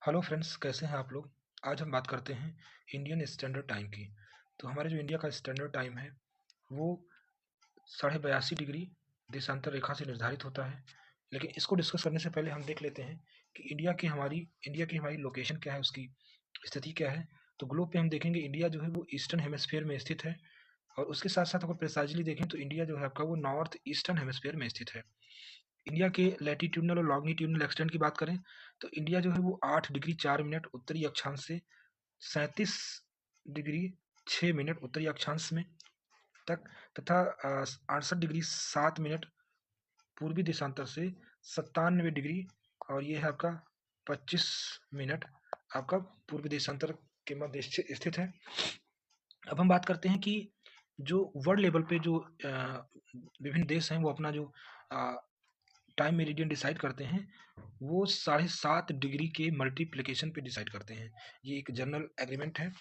Hello friends, कैसे हैं आप लोग? आज हम बात करते हैं इंडियन स्टैंडर्ड टाइम की। तो हमारे जो इंडिया का स्टैंडर्ड टाइम है, वो 82.5 डिग्री देशांतर रेखा से निर्धारित होता है। लेकिन इसको डिस्कस करने से पहले हम देख लेते हैं कि इंडिया की हमारी लोकेशन क्या है, उसकी स्थिति क्या है। तो ग्लोब पे हम देखेंगे इंडिया जो है वो ईस्टर्न हेमिस्फीयर में स्थित है। और उसके साथ-साथ अगर प्रिसाइज़ली देखें तो इंडिया जो है आपका वो नॉर्थ ईस्टर्न हेमिस्फीयर में स्थित है। इंडिया के लैटिट्यूडनल और लॉन्गिट्यूडनल एक्सटेंट की बात करें तो इंडिया जो है वो 8 डिग्री 4 मिनट उत्तरी अक्षांश से 37 डिग्री 6 मिनट उत्तरी अक्षांश में तक तथा 68 डिग्री 7 मिनट पूर्वी देशांतर से 97 डिग्री और ये है आपका 25 मिनट आपका पूर्वी देशांतर के मध्य स्थित है। अब हम बात करते हैं कि जो वर्ल्ड लेवल पे जो विभिन्न देश हैं वो अपना जो टाइम मेरिडियन डिसाइड करते हैं, वो 7.5 डिग्री के मल्टीप्लिकेशन पे डिसाइड करते हैं। ये एक जनरल एग्रीमेंट है।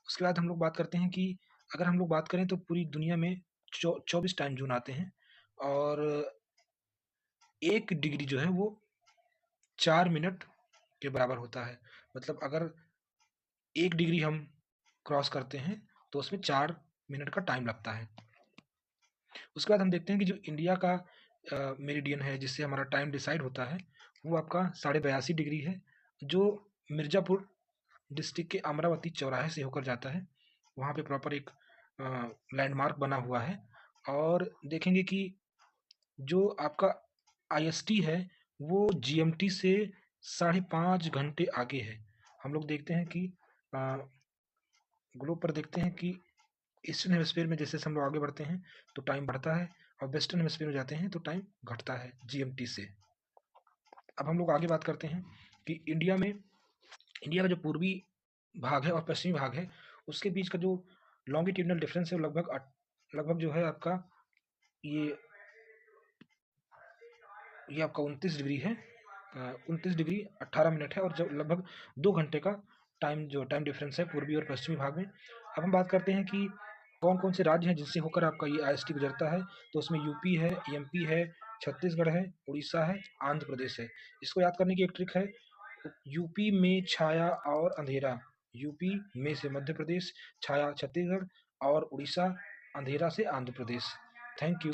उसके बाद हम लोग बात करते हैं कि अगर हम लोग बात करें तो पूरी दुनिया में 24 टाइम ज़ोन आते हैं और 1 डिग्री जो है वो 4 मिनट के बराबर होता है। मतलब अगर 1 डिग्री हम क्रॉस करते हैं तो उसमें 4 मिनट का टाइम लगता है। उसके बाद हम देखते हैं कि जो इंडिया का मेरिडियन है जिससे हमारा टाइम डिसाइड होता है, वो आपका 82.5 डिग्री है, जो मिर्ज़ापुर डिस्ट्रिक्ट के अमरावती चौराहे से होकर जाता है। वहाँ पे प्रॉपर एक लैंडमार्क बना हुआ है और देखेंगे कि जो आपका आईएसटी है, वो जीएमटी से 5.5 घंटे आगे है। हम लोग देखते हैं कि अ, ग्लोब पर देखते हैं कि ईस्टर्न हेमिस्फीयर में जैसे-जैसे हम लोग आगे बढ़ते हैं, तो टाइम बढ़ता है और वेस्टर्न हेमिस्फीयर में जाते हैं, तो टाइम घटता है जीएमटी से। अब हम लोग आगे बात करते हैं कि इंडिया का जो पूर्वी भाग है और पश्चिमी भाग है, उसके बीच का जो लॉन्गिट्यूडिनल डिफरेंस है वो लगभग जो है आपका ये ये आपका 29 डिग्री है। 29 डिग्री 18 मिनट है और जो लगभग 2 घंटे का टाइम डिफरेंस है पूर्वी और पश्चिमी भाग में। अब हम बात करते हैं कि कौन-कौन से राज्य हैं जिनसे होकर आपका ये आईएसटी गुजरता है, तो उसमें यूपी है, एमपी है, छत्तीसगढ़ है, उड़ीसा है, आंध्र प्रदेश है। इसको याद करने की एक ट्रिक है, यूपी में छाया और अंधेरा, यूपी में से मध्य प्रदेश, छाया छत्तीसगढ़ और उड़ीसा, अंधेरा से आंध्र प्रदेश। Thank you.